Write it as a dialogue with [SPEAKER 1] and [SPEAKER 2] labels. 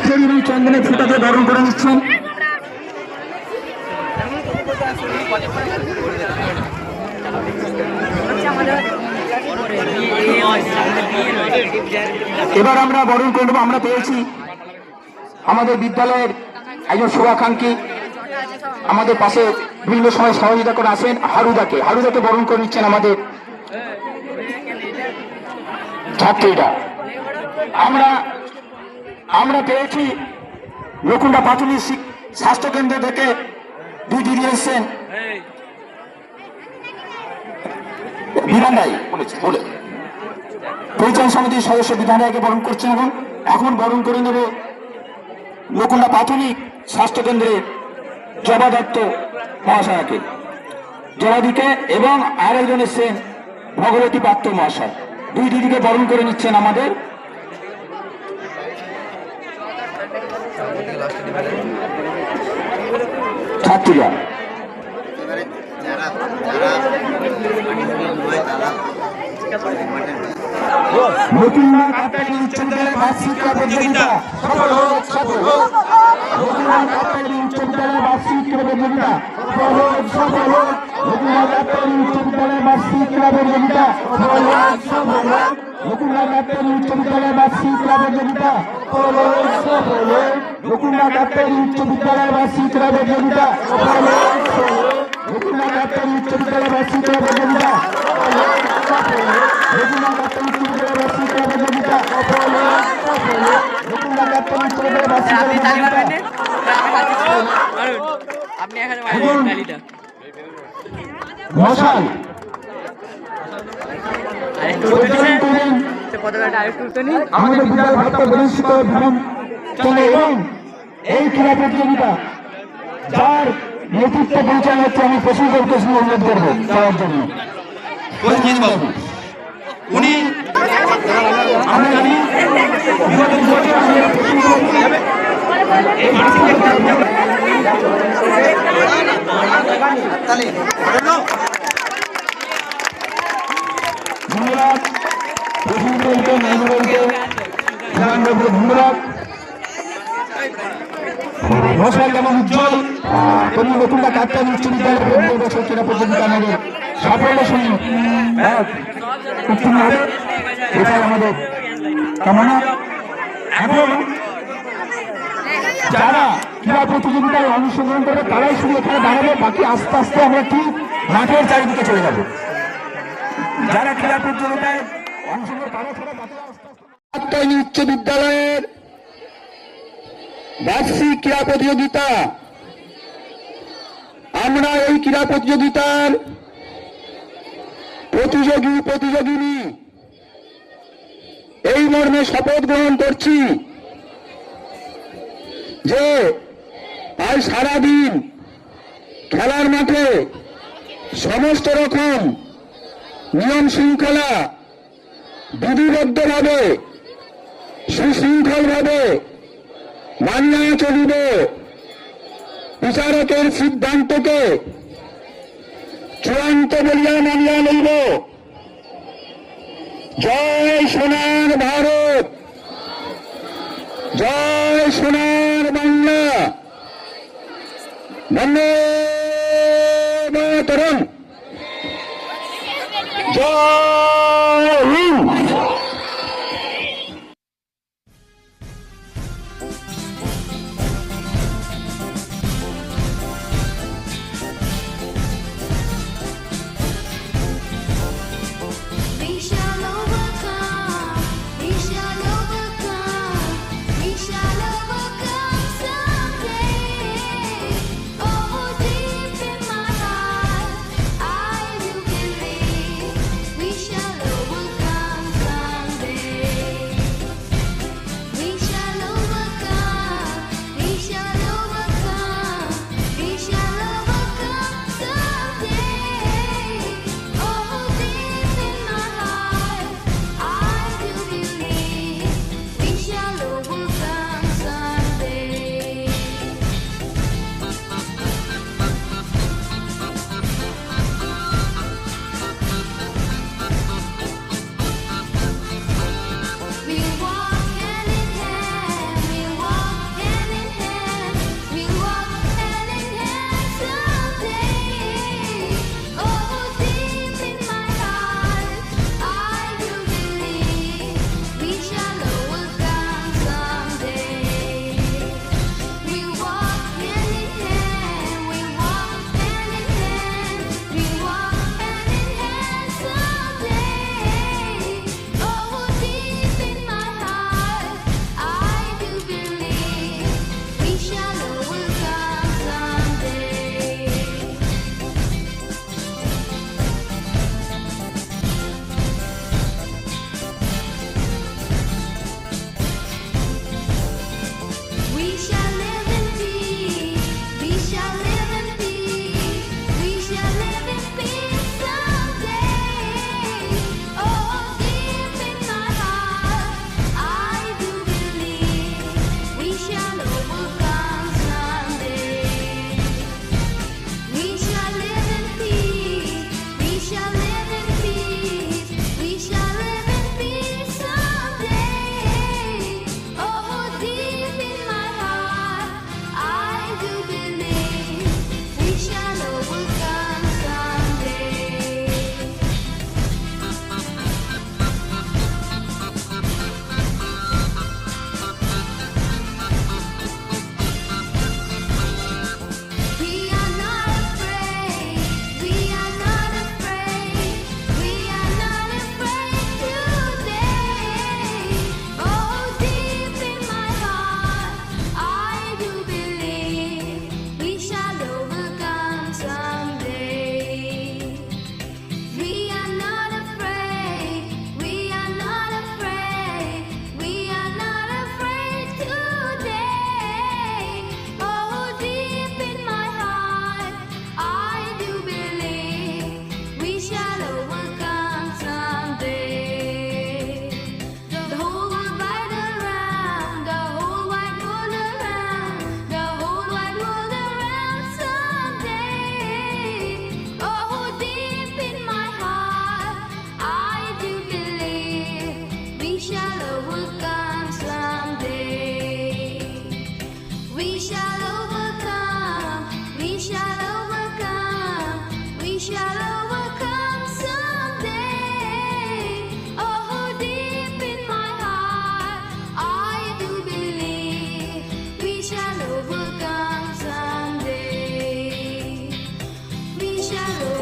[SPEAKER 1] ফুল এবং চন্দনের ফুটাতে বরণ করে নিচ্ছেন। এবার আমরা বরণ করে নেব। আমরা পেয়েছি আমাদের বিদ্যালয়ের একজন শুভাকাঙ্ক্ষী, আমাদের পাশে বিভিন্ন সময় সহযোগিতা করে আসেন হারুদাকে বরণ করে নিচ্ছেন আমাদের ছাত্রীরা। আমরা পেয়েছি নকুণ্ডা প্রাথমিক স্বাস্থ্য কেন্দ্র থেকে দুই দিদি এসছেন, বিধান রায় বলে পরিচালন সমিতির সদস্য বিধান রায়কে বরণ করছেন। এখন বরণ করে নেব নকুণ্ডা প্রাথমিক স্বাস্থ্য কেন্দ্রের জবা দত্ত মহাশয়কে, জবাদিকে, এবং আরেকজন এসছেন ভগবতী পাত্র মহাশয়। দুই দিদিকে বরণ করে নিচ্ছেন আমাদের ছাত্রীরা। নতুনরা কাপ্তাই উচ্চ বিদ্যালয়ের বার্ষিক ক্রীড়া প্রতিযোগিতা সফল হোক, সফল হোক। নতুনরা কাপ্তাই উচ্চ বিদ্যালয়ের বার্ষিক ক্রীড়া প্রতিযোগিতা সফল হোক, সফল হোক। নতুনরা কাপ্তাই উচ্চ বিদ্যালয়ের বার্ষিক ক্রীড়া প্রতিযোগিতা সফল হোক, সফল হোক। নতুনরা কাপ্তাই উচ্চ বিদ্যালয়ের বার্ষিক ক্রীড়া প্রতিযোগিতা সফল হোক, সফল হোক। নতুনরা কাপ্তাই উচ্চ বিদ্যালয়ের বার্ষিক ক্রীড়া প্রতিযোগিতা সফল হোক, সফল হোক। নতুনরা কাপ্তাই উচ্চ বিদ্যালয়ের বার্ষিক ক্রীড়া প্রতিযোগিতা সফল হোক, সফল হোক। নতুনরা কাপ্তাই উচ্চ বিদ্যালয়ের বার্ষিক ক্রীড়া প্রতিযোগিতা সফল হোক, সফল হোক। নতুনরা কাপ্তাই উচ্চ বিদ্যালয়ের বার্ষিক ক্রীড়া প্রতিযোগিতা আপনি এখানে মশাল আমাদের বিদ্যালয় ভক্ত প্রতিষ্ঠিত চলে, এবং এই ক্রীড়া প্রতিযোগিতা যার নেতৃত্ব পরিচালনা হচ্ছে, আমি প্রশিক্ষককে অনুরোধ করবো করার জন্য। উনি আমরা জানি ধন্যবাদ প্রশিক্ষককে, নাইমুলকে, ধন্যবাদ। মশাল যেমন উজ্জ্বল, তেমনি নতুনরা কাপ্তাই উচ্চ বিদ্যালয়ের বছর ক্রীড়া প্রতিযোগিতা আমাদের সাফল্যের সঙ্গে উত্তীর্ণ হবে, এটাই আমাদের কামনা। এখন যারা ক্রীড়া প্রতিযোগিতায় অংশগ্রহণ করবে তারাই শুধু এখানে দাঁড়াবে, বাকি আস্তে আস্তে আমরা ঠিক মাঠের চারিদিকে চলে যাব। যারা ক্রীড়া প্রতিযোগিতায় অংশগ্রহণ তারা কাপ্তাই উচ্চ বিদ্যালয়ের বার্ষিক ক্রীড়া প্রতিযোগিতা, আমরা এই ক্রীড়া প্রতিযোগিতার প্রতিযোগিনী এই মর্মে শপথ গ্রহণ করছি যে আজ সারাদিন খেলার মাঠে সমস্ত রকম নিয়ম শৃঙ্খলা বিধিবদ্ধভাবে সুশৃঙ্খলভাবে মানিয়া চলিবে, বিচারকের সিদ্ধান্তকে চূড়ান্ত বলিয়া মানিয়া লইব। জয় সোনার ভারত, জয় সোনার বাংলা, বন্দে মাতরম, জয় Hind.
[SPEAKER 2] We shall overcome. Vishal